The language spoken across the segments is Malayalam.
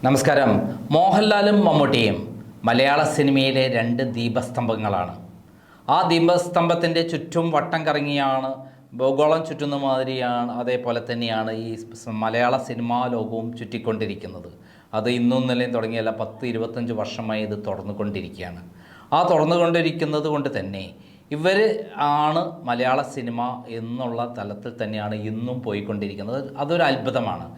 നമസ്കാരം. മോഹൻലാലും മമ്മൂട്ടിയും മലയാള സിനിമയിലെ രണ്ട് ദീപസ്തംഭങ്ങളാണ്. ആ ദീപസ്തംഭത്തിൻ്റെ ചുറ്റും വട്ടം കറങ്ങിയാണ്, ഭൂഗോളം ചുറ്റുന്ന മാതിരിയാണ്, അതേപോലെ തന്നെയാണ് ഈ മലയാള സിനിമാ ലോകവും ചുറ്റിക്കൊണ്ടിരിക്കുന്നത്. അത് ഇന്നും ഇന്നലെയും തുടങ്ങിയല്ല, 10-25 വർഷമായി ഇത് തുടർന്നുകൊണ്ടിരിക്കുകയാണ്. ആ തുടർന്നുകൊണ്ടിരിക്കുന്നത് കൊണ്ട് തന്നെ ഇവർ ആണ് മലയാള സിനിമ എന്നുള്ള തലത്തിൽ തന്നെയാണ് ഇന്നും പോയിക്കൊണ്ടിരിക്കുന്നത്. അതൊരു അത്ഭുതമാണ്.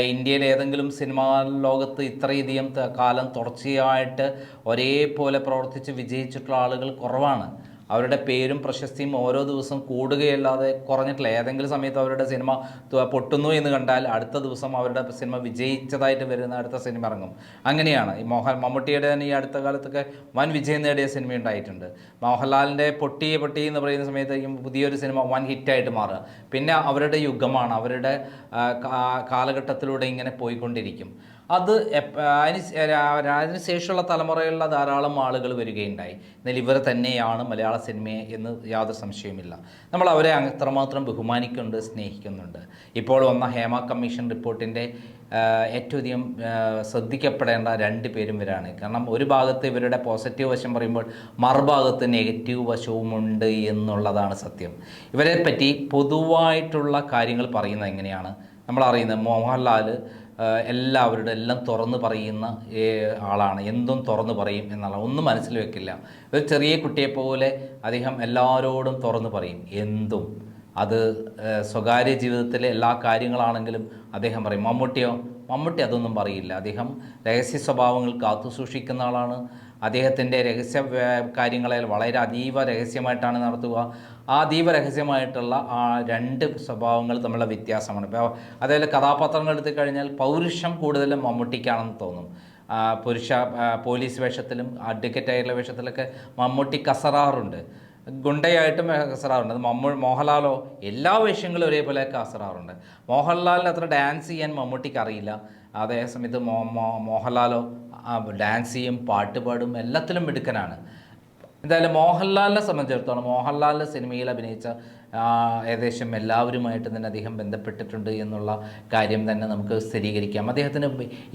ഇന്ത്യയിലെ ഏതെങ്കിലും സിനിമാ ലോകത്ത് ഇത്രയധികം കാലം തുടർച്ചയായിട്ട് ഒരേപോലെ പ്രവർത്തിച്ച് വിജയിച്ചിട്ടുള്ള ആളുകൾ കുറവാണ്. അവരുടെ പേരും പ്രശസ്തിയും ഓരോ ദിവസം കൂടുകയല്ലാതെ കുറഞ്ഞിട്ടില്ല. ഏതെങ്കിലും സമയത്ത് അവരുടെ സിനിമ പൊട്ടുന്നു എന്ന് കണ്ടാൽ അടുത്ത ദിവസം അവരുടെ സിനിമ വിജയിച്ചതായിട്ട് വരുന്ന അടുത്ത സിനിമ ഇറങ്ങും. അങ്ങനെയാണ് ഈ മമ്മൂട്ടിയുടെ തന്നെ ഈ അടുത്ത കാലത്തൊക്കെ വൻ വിജയം നേടിയ സിനിമ ഉണ്ടായിട്ടുണ്ട്. മോഹൻലാലിൻ്റെ പൊട്ടി എന്ന് പറയുന്ന സമയത്തേക്കും പുതിയൊരു സിനിമ വൻ ഹിറ്റായിട്ട് മാറുക. പിന്നെ അവരുടെ യുഗമാണ്, അവരുടെ കാലഘട്ടത്തിലൂടെ ഇങ്ങനെ പോയിക്കൊണ്ടിരിക്കും. അത് അതിനുശേഷമുള്ള തലമുറയിലുള്ള ധാരാളം ആളുകൾ വരികയുണ്ടായി. എന്നാൽ ഇവർ തന്നെയാണ് മലയാള സിനിമയെ എന്ന് യാതൊരു സംശയവുമില്ല. നമ്മൾ അവരെ അത്രമാത്രം ബഹുമാനിക്കുന്നുണ്ട്, സ്നേഹിക്കുന്നുണ്ട്. ഇപ്പോൾ വന്ന ഹേമ കമ്മീഷൻ റിപ്പോർട്ടിൻ്റെ ഏറ്റവും അധികം ശ്രദ്ധിക്കപ്പെടേണ്ട രണ്ട് പേരും ഇവരാണ്. കാരണം ഒരു ഭാഗത്ത് ഇവരുടെ പോസിറ്റീവ് വശം പറയുമ്പോൾ മറുഭാഗത്ത് നെഗറ്റീവ് വശവുമുണ്ട് എന്നുള്ളതാണ് സത്യം. ഇവരെ പറ്റി പൊതുവായിട്ടുള്ള കാര്യങ്ങൾ പറയുന്നത് എങ്ങനെയാണ് നമ്മൾ അറിയുന്നത്? മോഹൻലാൽ എല്ലാം തുറന്ന് പറയുന്ന ആളാണ്. എന്തും തുറന്ന് പറയും എന്നുള്ള ഒന്നും മനസ്സിൽ വെക്കില്ല. ഒരു ചെറിയ കുട്ടിയെപ്പോലെ അദ്ദേഹം എല്ലാവരോടും തുറന്ന് പറയും എന്തും. അത് സ്വകാര്യ ജീവിതത്തിലെ എല്ലാ കാര്യങ്ങളാണെങ്കിലും അദ്ദേഹം പറയും. മമ്മൂട്ടി അതൊന്നും പറയില്ല. അദ്ദേഹം രഹസ്യ സ്വഭാവങ്ങൾ കാത്തു സൂക്ഷിക്കുന്ന ആളാണ്. അദ്ദേഹത്തിൻ്റെ രഹസ്യ കാര്യങ്ങളെ വളരെ അതീവ രഹസ്യമായിട്ടാണ് നടത്തുക. ആ അതീവ രഹസ്യമായിട്ടുള്ള ആ രണ്ട് സ്വഭാവങ്ങൾ തമ്മിലുള്ള വ്യത്യാസമാണ്. ഇപ്പോൾ അതേപോലെ കഥാപാത്രങ്ങൾ എടുത്തു കഴിഞ്ഞാൽ പൗരുഷം കൂടുതലും മമ്മൂട്ടിക്കാണെന്ന് തോന്നും. പോലീസ് വേഷത്തിലും അഡ്വക്കേറ്റായിട്ടുള്ള വേഷത്തിലൊക്കെ മമ്മൂട്ടി കസറാറുണ്ട്, ഗുണ്ടയായിട്ടും കസറാറുണ്ട്. മോഹൻലാലോ എല്ലാ വേഷങ്ങളും ഒരേപോലെ കസറാറുണ്ട്. മോഹൻലാലിന് അത്ര ഡാൻസ് ചെയ്യാൻ മമ്മൂട്ടിക്ക് അറിയില്ല. അതേസമയത്ത് മോഹൻലാലോ ഡാൻസ് ചെയ്യും, പാട്ട് പാടും, എല്ലാത്തിലും മിടുക്കനാണ്. എന്തായാലും മോഹൻലാലിനെ സംബന്ധിച്ചിടത്തോളം മോഹൻലാലിൻ്റെ സിനിമയിൽ അഭിനയിച്ച ഏകദേശം എല്ലാവരുമായിട്ട് തന്നെ അദ്ദേഹം ബന്ധപ്പെട്ടിട്ടുണ്ട് എന്നുള്ള കാര്യം തന്നെ നമുക്ക് സ്ഥിരീകരിക്കാം. അദ്ദേഹത്തിന്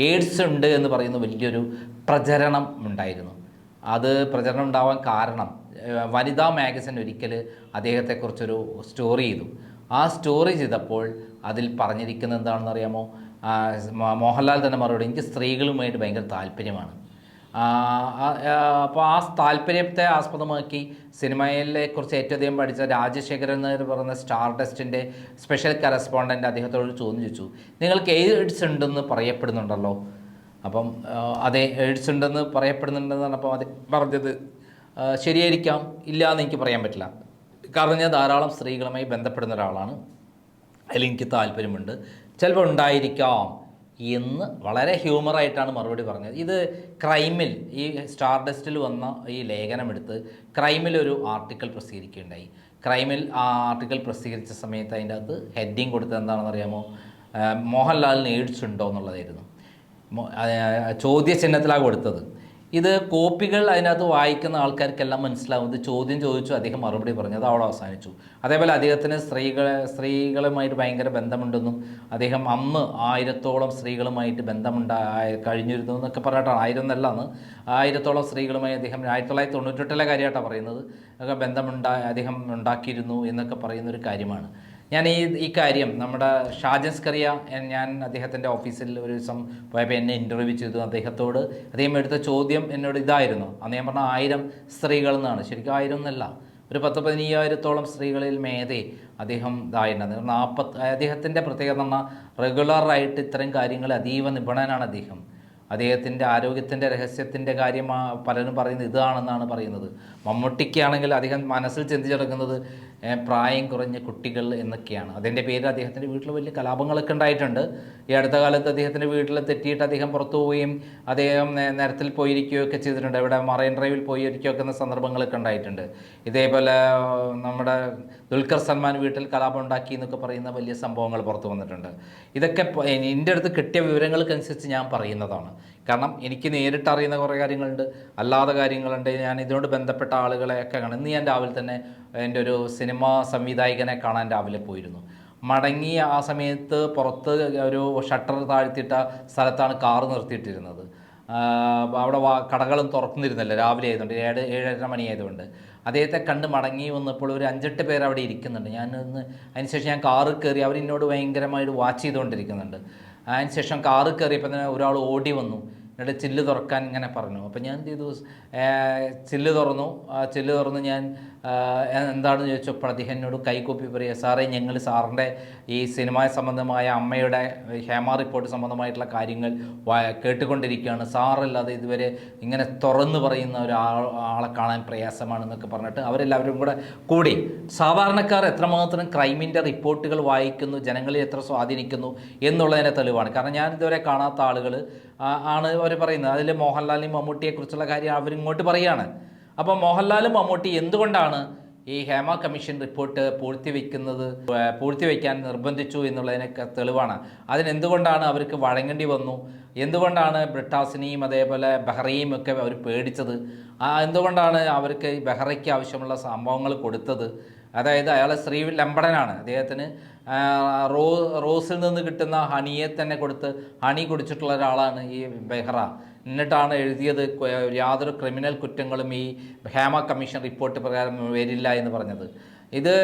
എയ്ഡ്സ് ഉണ്ട് എന്ന് പറയുന്ന വലിയൊരു പ്രചരണം ഉണ്ടായിരുന്നു. അത് പ്രചരണം ഉണ്ടാവാൻ കാരണം വനിതാ മാഗസിൻ ഒരിക്കൽ അദ്ദേഹത്തെക്കുറിച്ചൊരു സ്റ്റോറി ചെയ്തു. ആ സ്റ്റോറി ചെയ്തപ്പോൾ അതിൽ പറഞ്ഞിരിക്കുന്നത് എന്താണെന്ന് അറിയാമോ? മോഹൻലാൽ തന്നെ മറുപടി, എനിക്ക് സ്ത്രീകളുമായിട്ട് ഭയങ്കര താല്പര്യമാണ്. അപ്പോൾ ആ താല്പര്യത്തെ ആസ്പദമാക്കി സിനിമയിലെ കുറിച്ച് ഏറ്റവും അധികം പഠിച്ച രാജശേഖരൻ എന്ന് പറയുന്ന സ്റ്റാർ ഡസ്റ്റിൻ്റെ സ്പെഷ്യൽ കറസ്പോണ്ടൻ്റ് അദ്ദേഹത്തോട് ചോദ്യം ചോദിച്ചു, നിങ്ങൾക്ക് എയ്ഡ്സ് ഉണ്ടെന്ന് പറയപ്പെടുന്നുണ്ടല്ലോ. അപ്പം അതെ, എയ്ഡ്സ് ഉണ്ടെന്ന് പറയപ്പെടുന്നുണ്ടെന്ന് പറഞ്ഞപ്പോൾ അത് പറഞ്ഞത് ശരിയായിരിക്കാം, ഇല്ല എന്ന് എനിക്ക് പറയാൻ പറ്റില്ല. കാരണം ഞാൻ ധാരാളം സ്ത്രീകളുമായി ബന്ധപ്പെടുന്ന ഒരാളാണ്, അതിൽ എനിക്ക് താല്പര്യമുണ്ട്, ചിലപ്പോൾ ഉണ്ടായിരിക്കാം എന്ന് വളരെ ഹ്യൂമറായിട്ടാണ് മറുപടി പറഞ്ഞത്. ഇത് ക്രൈമിൽ, ഈ സ്റ്റാർ ഡസ്റ്റിൽ വന്ന ഈ ലേഖനമെടുത്ത് ക്രൈമിലൊരു ആർട്ടിക്കിൾ പ്രസിദ്ധീകരിക്കുകയുണ്ടായി. ക്രൈമിൽ ആ ആർട്ടിക്കിൾ പ്രസിദ്ധീകരിച്ച സമയത്ത് അതിൻ്റെ അകത്ത് ഹെഡിങ് കൊടുത്തത് എന്താണെന്ന് അറിയാമോ? മോഹൻലാലിന് എയ്ഡ്സ് ഉണ്ടോ എന്നുള്ളതായിരുന്നു. ചോദ്യചിഹ്നത്തിലാണ് കൊടുത്തത്. ഇത് കോപ്പികൾ അതിനകത്ത് വായിക്കുന്ന ആൾക്കാർക്കെല്ലാം മനസ്സിലാവും ഇത് ചോദ്യം ചോദിച്ചു, അദ്ദേഹം മറുപടി പറഞ്ഞു, അത് അവിടെ അവസാനിച്ചു. അതേപോലെ അദ്ദേഹത്തിന് സ്ത്രീകളുമായിട്ട് ഭയങ്കര ബന്ധമുണ്ടെന്നും അദ്ദേഹം അന്ന് 1000-ഓളം സ്ത്രീകളുമായിട്ട് കഴിഞ്ഞിരുന്നു എന്നൊക്കെ പറഞ്ഞിട്ടാണ്, 1000 എന്നല്ല, അന്ന് 1000-ഓളം സ്ത്രീകളുമായി അദ്ദേഹം 1998 കാര്യമായിട്ടാണ് പറയുന്നത്, ഒക്കെ അദ്ദേഹം ഉണ്ടാക്കിയിരുന്നു എന്നൊക്കെ പറയുന്നൊരു കാര്യമാണ്. ഞാൻ ഈ കാര്യം നമ്മുടെ ഷാജൻസ്കറിയ, ഞാൻ അദ്ദേഹത്തിൻ്റെ ഓഫീസിൽ ഒരു ദിവസം പോയപ്പോൾ എന്നെ ഇൻ്റർവ്യൂ ചെയ്തു. അദ്ദേഹം എടുത്ത ചോദ്യം എന്നോട് ഇതായിരുന്നു. അന്ന് ഞാൻ പറഞ്ഞ 1000 സ്ത്രീകൾ എന്നാണ്. ശരിക്കും 1000 എന്നല്ല, ഒരു 10-15,000-ഓളം സ്ത്രീകളിൽ മേധേ അദ്ദേഹം ഇതായിരുന്നു. അദ്ദേഹത്തിൻ്റെ പ്രത്യേകത എന്ന് പറഞ്ഞാൽ റെഗുലറായിട്ട് ഇത്തരം കാര്യങ്ങൾ അതീവ നിപുണനാണ് അദ്ദേഹം. അദ്ദേഹത്തിൻ്റെ ആരോഗ്യത്തിൻ്റെ രഹസ്യത്തിൻ്റെ കാര്യം പലരും പറയുന്നത് ഇതാണെന്നാണ് പറയുന്നത്. മമ്മൂട്ടിക്കാണെങ്കിൽ അദ്ദേഹം മനസ്സിൽ ചിന്തിച്ചെടുക്കുന്നത് പ്രായം കുറഞ്ഞ കുട്ടികൾ എന്നൊക്കെയാണ്. അതിൻ്റെ പേരിൽ അദ്ദേഹത്തിൻ്റെ വീട്ടിൽ വലിയ കലാപങ്ങളൊക്കെ ഉണ്ടായിട്ടുണ്ട്. ഈ അടുത്ത കാലത്ത് അദ്ദേഹത്തിൻ്റെ വീട്ടിൽ തെറ്റിയിട്ട് അദ്ദേഹം പുറത്തു പോവുകയും അദ്ദേഹം നിരത്തിൽ പോയിരിക്കുകയൊക്കെ ചെയ്തിട്ടുണ്ട്. ഇവിടെ മറൈൻ ഡ്രൈവിൽ പോയിരിക്കുകയൊക്കെ എന്ന സന്ദർഭങ്ങളൊക്കെ ഉണ്ടായിട്ടുണ്ട്. ഇതേപോലെ നമ്മുടെ ദുൽഖർ സൽമാൻ വീട്ടിൽ കലാപം ഉണ്ടാക്കി എന്നൊക്കെ പറയുന്ന വലിയ സംഭവങ്ങൾ പുറത്തു വന്നിട്ടുണ്ട്. ഇതൊക്കെ എൻ്റെ അടുത്ത് കിട്ടിയ വിവരങ്ങൾക്കനുസരിച്ച് ഞാൻ പറയുന്നതാണ്. കാരണം എനിക്ക് നേരിട്ട് അറിയുന്ന കുറേ കാര്യങ്ങളുണ്ട്, അല്ലാതെ കാര്യങ്ങളുണ്ട്. ഞാൻ ഇതിനോട് ബന്ധപ്പെട്ട ആളുകളെയൊക്കെ കാണും. ഇന്ന് ഞാൻ രാവിലെ തന്നെ എൻ്റെ ഒരു സിനിമാ സംവിധായകനെ കാണാൻ രാവിലെ പോയിരുന്നു. മടങ്ങിയ ആ സമയത്ത് പുറത്ത് ഒരു ഷട്ടർ താഴ്ത്തിയിട്ട സ്ഥലത്താണ് കാറ് നിർത്തിയിട്ടിരുന്നത്. അവിടെ കടകളും തുറക്കുന്നിരുന്നില്ല, രാവിലെ ആയതുകൊണ്ട് 7-7:30 മണിയായതുകൊണ്ട്. അദ്ദേഹത്തെ കണ്ട് മടങ്ങി വന്നപ്പോൾ ഒരു 5-8 പേർ അവിടെ ഇരിക്കുന്നുണ്ട്. അതിനുശേഷം ഞാൻ കാറിൽ കയറി, അവരെന്നോട് ഭയങ്കരമായിട്ട് വാച്ച് ചെയ്തുകൊണ്ടിരിക്കുന്നുണ്ട്. അതിനുശേഷം കാറിൽ കയറിയപ്പോൾ തന്നെ ഒരാൾ ഓടി വന്നു, എന്നിട്ട് ചില്ല് തുറക്കാൻ ഇങ്ങനെ പറഞ്ഞു. അപ്പോൾ ഞാൻ എന്ത് ചെയ്തു, ചില്ല് തുറന്നു. ഞാൻ എന്താണെന്ന് ചോദിച്ചപ്പോൾ അദ്ദേഹം എന്നോട് കൈകൂപ്പി പറയുക, സാറേ ഞങ്ങൾ സാറിൻ്റെ ഈ സിനിമ സംബന്ധമായ അമ്മയുടെ ഹേമ റിപ്പോർട്ട് സംബന്ധമായിട്ടുള്ള കാര്യങ്ങൾ കേട്ടുകൊണ്ടിരിക്കുകയാണ്, സാറല്ലാതെ ഇതുവരെ ഇങ്ങനെ തുറന്നു പറയുന്ന ആളെ കാണാൻ പ്രയാസമാണെന്നൊക്കെ പറഞ്ഞിട്ട് അവരെല്ലാവരും കൂടി സാധാരണക്കാർ എത്രമാത്രം ക്രൈമിൻ്റെ റിപ്പോർട്ടുകൾ വായിക്കുന്നു, ജനങ്ങളെ എത്ര സ്വാധീനിക്കുന്നു എന്നുള്ളതിൻ്റെ തെളിവാണ്. കാരണം ഞാൻ ഇതുവരെ കാണാത്ത ആളുകൾ ആണ് അവർ പറയുന്നത്. അതിൽ മോഹൻലാലിനെയും മമ്മൂട്ടിയെക്കുറിച്ചുള്ള കാര്യം അവരിങ്ങോട്ട് പറയുകയാണ്. അപ്പോൾ മോഹൻലാലും മമ്മൂട്ടി എന്തുകൊണ്ടാണ് ഈ ഹേമ കമ്മീഷൻ റിപ്പോർട്ട് പൂഴ്ത്തിവെക്കാൻ നിർബന്ധിച്ചു എന്നുള്ളതിനൊക്കെ തെളിവാണ്. അതിനെന്തുകൊണ്ടാണ് അവർക്ക് വഴങ്ങേണ്ടി വന്നു, എന്തുകൊണ്ടാണ് ബ്രിട്ടാസിനെയും അതേപോലെ ബെഹ്റയും ഒക്കെ അവർ പേടിച്ചത്, എന്തുകൊണ്ടാണ് അവർക്ക് ബെഹ്റയ്ക്ക് ആവശ്യമുള്ള സംഭവങ്ങൾ കൊടുത്തത്. അതായത് അയാൾ സ്ത്രീ ലംബടനാണ്, അദ്ദേഹത്തിന് റോസിൽ നിന്ന് കിട്ടുന്ന ഹണിയെ തന്നെ കൊടുത്ത് ഹണി കുടിച്ചിട്ടുള്ള ഒരാളാണ് ഈ ബെഹ്റ. എന്നിട്ടാണ് എഴുതിയത് യാതൊരു ക്രിമിനൽ കുറ്റങ്ങളും ഈ ഹേമ കമ്മീഷൻ റിപ്പോർട്ട് പ്രകാരം വരില്ല എന്ന് പറഞ്ഞത്. ഇത്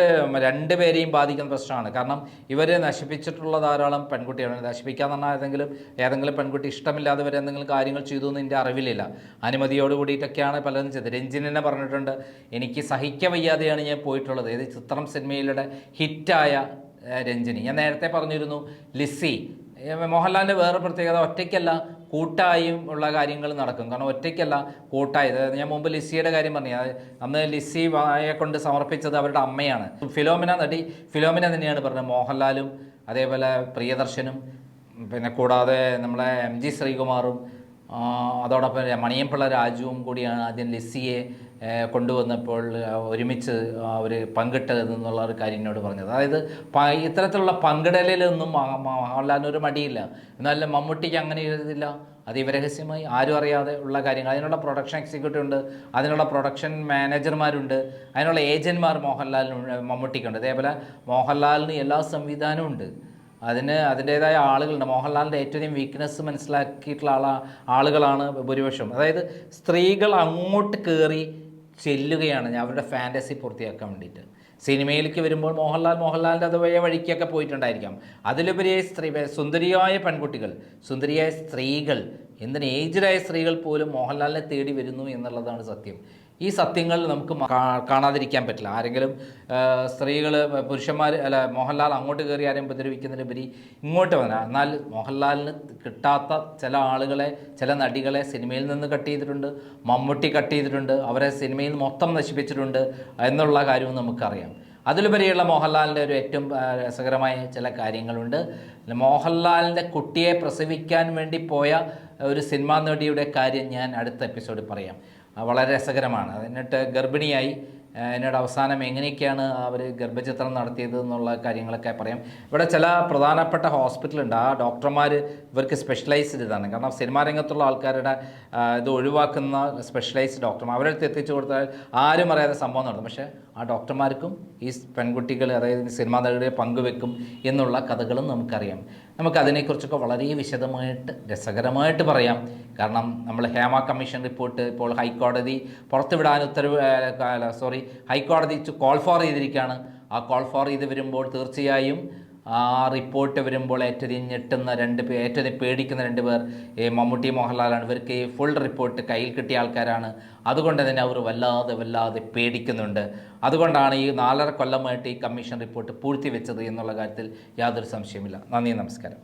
രണ്ടുപേരെയും ബാധിക്കുന്ന പ്രശ്നമാണ്. കാരണം ഇവർ നശിപ്പിച്ചിട്ടുള്ള ധാരാളം പെൺകുട്ടികളാണ്. നശിപ്പിക്കാന്ന് പറഞ്ഞാൽ ഏതെങ്കിലും പെൺകുട്ടി ഇഷ്ടമില്ലാതെ വരെ എന്തെങ്കിലും കാര്യങ്ങൾ ചെയ്തു എന്ന് എൻ്റെ അറിവിലില്ല. അനുമതിയോട് കൂടിയിട്ടൊക്കെയാണ് പലരും ചെയ്തത്. രഞ്ജിനെ പറഞ്ഞിട്ടുണ്ട്, എനിക്ക് സഹിക്കവയ്യാതെയാണ് ഞാൻ പോയിട്ടുള്ളത്. ഏത് ചിത്രം സിനിമയിലൂടെ ഹിറ്റായ രഞ്ജിനി. ഞാൻ നേരത്തെ പറഞ്ഞിരുന്നു ലിസി. മോഹൻലാലിൻ്റെ വേറെ പ്രത്യേകത, ഒറ്റയ്ക്കല്ല കൂട്ടായും ഉള്ള കാര്യങ്ങൾ നടക്കും. കാരണം ഒറ്റയ്ക്കല്ല കൂട്ടായി. ഞാൻ മുമ്പ് ലിസിയുടെ കാര്യം പറഞ്ഞു, അന്ന് ലിസി വായെ കൊണ്ട് സമർപ്പിച്ചത് അവരുടെ അമ്മയാണ്. നടി ഫിലോമിന തന്നെയാണ് പറഞ്ഞത്. മോഹൻലാലും അതേപോലെ പ്രിയദർശനും പിന്നെ കൂടാതെ നമ്മളെ MG ശ്രീകുമാറും അതോടൊപ്പം മണിയംപിള്ള രാജുവും കൂടിയാണ് ആദ്യം ലിസിയെ കൊണ്ടുവന്നപ്പോൾ ഒരുമിച്ച് അവർ പങ്കിട്ടതെന്നുള്ള ഒരു കാര്യം എന്നോട് പറഞ്ഞത്. അതായത് ഇത്തരത്തിലുള്ള പങ്കിടലിലൊന്നും മോഹൻലാലിനൊരു മടിയില്ല. എന്നാൽ മമ്മൂട്ടിക്ക് അങ്ങനെ എഴുതില്ല, അതീവരഹസ്യമായി ആരും അറിയാതെ ഉള്ള കാര്യങ്ങൾ. അതിനുള്ള പ്രൊഡക്ഷൻ എക്സിക്യൂട്ടീവ് ഉണ്ട്, അതിനുള്ള പ്രൊഡക്ഷൻ മാനേജർമാരുണ്ട്, അതിനുള്ള ഏജന്റ്മാർ മമ്മൂട്ടിക്കുണ്ട്. അതേപോലെ മോഹൻലാലിന് എല്ലാ സംവിധാനവും ഉണ്ട്, അതിൻ്റേതായ ആളുകളുണ്ട്. മോഹൻലാലിൻ്റെ ഏറ്റവും വീക്ക്നെസ് മനസ്സിലാക്കിയിട്ടുള്ള ആളുകളാണ് ഭൂരിപക്ഷം. അതായത് സ്ത്രീകൾ അങ്ങോട്ട് കയറി ചെല്ലുകയാണ് അവരുടെ ഫാൻറ്റസി പൂർത്തിയാക്കാൻ വേണ്ടിയിട്ട്. സിനിമയിലേക്ക് വരുമ്പോൾ മോഹൻലാലിൻ്റെ അതുവഴി വഴിക്കൊക്കെ പോയിട്ടുണ്ടായിരിക്കാം. അതിലുപരി സുന്ദരിയായ പെൺകുട്ടികൾ, സുന്ദരിയായ സ്ത്രീകൾ, എന്തിന് ഏജ്ഡായ സ്ത്രീകൾ പോലും മോഹൻലാലിനെ തേടി വരുന്നു എന്നുള്ളതാണ് സത്യം. ഈ സത്യങ്ങൾ നമുക്ക് കാണാതിരിക്കാൻ പറ്റില്ല. ആരെങ്കിലും സ്ത്രീകൾ പുരുഷന്മാർ മോഹൻലാൽ അങ്ങോട്ട് കയറി ആരെയും ഉപദ്രവിക്കുന്നതിനുപരി ഇങ്ങോട്ട് വന്നാൽ, എന്നാൽ മോഹൻലാലിന് കിട്ടാത്ത ചില ആളുകളെ, ചില നടികളെ സിനിമയിൽ നിന്ന് കട്ട് ചെയ്തിട്ടുണ്ട്, മമ്മൂട്ടി കട്ട് ചെയ്തിട്ടുണ്ട്, അവരെ സിനിമയിൽ നിന്ന് മൊത്തം നശിപ്പിച്ചിട്ടുണ്ട് എന്നുള്ള കാര്യവും നമുക്കറിയാം. അതിലുപരിയുള്ള മോഹൻലാലിൻ്റെ ഒരു ഏറ്റവും രസകരമായ ചില കാര്യങ്ങളുണ്ട്. മോഹൻലാലിൻ്റെ കുട്ടിയെ പ്രസവിക്കാൻ വേണ്ടി പോയ ഒരു സിനിമാ നടിയുടെ കാര്യം ഞാൻ അടുത്ത എപ്പിസോഡിൽ പറയാം. വളരെ രസകരമാണ്. എന്നിട്ട് ഗർഭിണിയായി, എന്നോട് അവസാനം എങ്ങനെയൊക്കെയാണ് അവർ ഗർഭചിത്രം നടത്തിയത് എന്നുള്ള കാര്യങ്ങളൊക്കെ പറയാം. ഇവിടെ ചില പ്രധാനപ്പെട്ട ഹോസ്പിറ്റലുണ്ട്, ആ ഡോക്ടർമാർ ഇവർക്ക് സ്പെഷ്യലൈസ്ഡ് ഇതാണ്. കാരണം സിനിമാ രംഗത്തുള്ള ആൾക്കാരുടെ ഇത് ഒഴിവാക്കുന്ന സ്പെഷ്യലൈസ്ഡ് ഡോക്ടർമാർ അവരെടുത്ത് എത്തിച്ചു കൊടുത്താൽ ആരും അറിയാതെ സംഭവം നടത്തും. പക്ഷേ ആ ഡോക്ടർമാർക്കും ഈ പെൺകുട്ടികൾ, അതായത് സിനിമാ നടികളെ പങ്കുവെക്കും എന്നുള്ള കഥകളും നമുക്കറിയാം. നമുക്കതിനെക്കുറിച്ചൊക്കെ വളരെ വിശദമായിട്ട് രസകരമായിട്ട് പറയാം. കാരണം നമ്മൾ ഹേമ കമ്മീഷൻ റിപ്പോർട്ട് ഇപ്പോൾ ഹൈക്കോടതി പുറത്തുവിടാൻ ഹൈക്കോടതി കോൾ ഫോർ ചെയ്തിരിക്കുകയാണ്. ആ കോൾ ഫോർ ചെയ്ത് വരുമ്പോൾ തീർച്ചയായും ആ റിപ്പോർട്ട് വരുമ്പോൾ ഏറ്റവും ഞെട്ടുന്ന ഏറ്റവും പേടിക്കുന്ന 2 പേർ മമ്മൂട്ടി മോഹൻലാലാണ്. ഇവർക്ക് ഈ ഫുൾ റിപ്പോർട്ട് കയ്യിൽ കിട്ടിയ ആൾക്കാരാണ്. അതുകൊണ്ട് തന്നെ അവർ വല്ലാതെ പേടിക്കുന്നുണ്ട്. അതുകൊണ്ടാണ് ഈ 4.5 കൊല്ലമായിട്ട് ഈ കമ്മീഷൻ റിപ്പോർട്ട് പൂഴ്ത്തിവെച്ചത് എന്നുള്ള കാര്യത്തിൽ യാതൊരു സംശയമില്ല. നന്ദി, നമസ്കാരം.